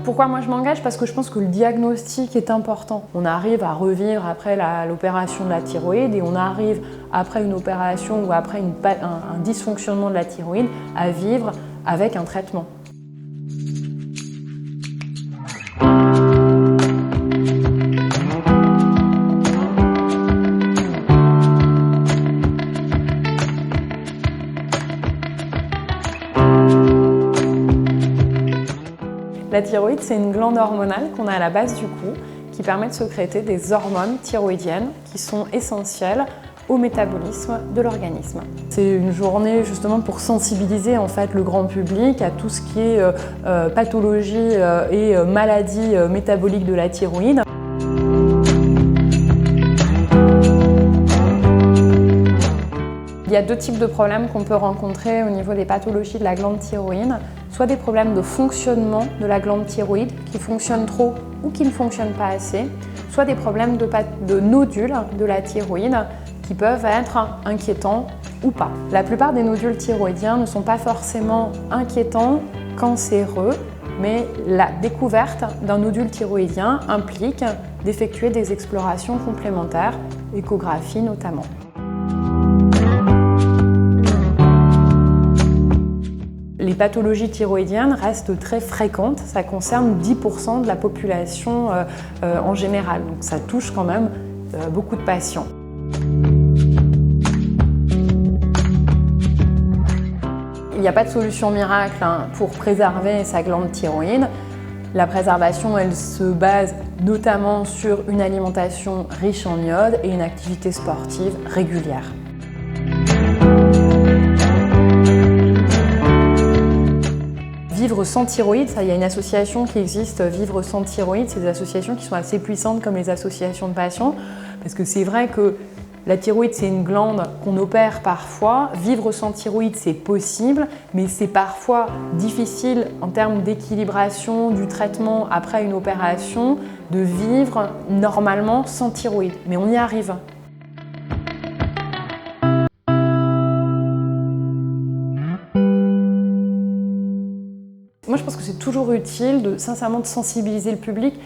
Pourquoi moi je m'engage? Parce que je pense que le diagnostic est important. On arrive à revivre après l'opération de la thyroïde et on arrive après une opération ou après un dysfonctionnement de la thyroïde à vivre avec un traitement. La thyroïde, c'est une glande hormonale qu'on a à la base du cou qui permet de sécréter des hormones thyroïdiennes qui sont essentielles au métabolisme de l'organisme. C'est une journée justement pour sensibiliser en fait le grand public à tout ce qui est pathologie et maladie métabolique de la thyroïde. Il y a deux types de problèmes qu'on peut rencontrer au niveau des pathologies de la glande thyroïde. Soit des problèmes de fonctionnement de la glande thyroïde qui fonctionnent trop ou qui ne fonctionnent pas assez, soit des problèmes de nodules de la thyroïde qui peuvent être inquiétants ou pas. La plupart des nodules thyroïdiens ne sont pas forcément inquiétants, cancéreux, mais la découverte d'un nodule thyroïdien implique d'effectuer des explorations complémentaires, échographie notamment. Les pathologies thyroïdiennes restent très fréquentes, ça concerne 10% de la population en général, donc ça touche quand même beaucoup de patients. Il n'y a pas de solution miracle pour préserver sa glande thyroïde. La préservation, elle se base notamment sur une alimentation riche en iode et une activité sportive régulière. Vivre sans thyroïde, il y a une association qui existe, Vivre sans thyroïde, c'est des associations qui sont assez puissantes comme les associations de patients, parce que c'est vrai que la thyroïde, c'est une glande qu'on opère parfois. Vivre sans thyroïde, c'est possible, mais c'est parfois difficile en termes d'équilibration du traitement après une opération de vivre normalement sans thyroïde. Mais on y arrive. Moi, je pense que c'est toujours utile sincèrement de sensibiliser le public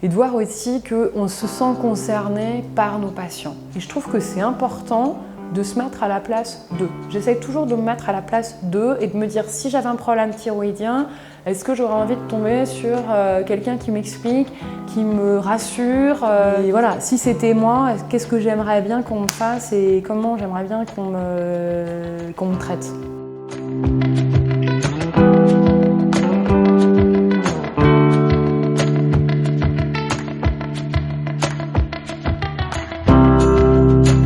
et de voir aussi qu'on se sent concerné par nos patients. Et je trouve que c'est important de se mettre à la place d'eux. J'essaie toujours de me mettre à la place d'eux et de me dire si j'avais un problème thyroïdien, est-ce que j'aurais envie de tomber sur quelqu'un qui m'explique, qui me rassure et voilà, si c'était moi, qu'est-ce que j'aimerais bien qu'on me fasse et comment j'aimerais bien qu'on me traite.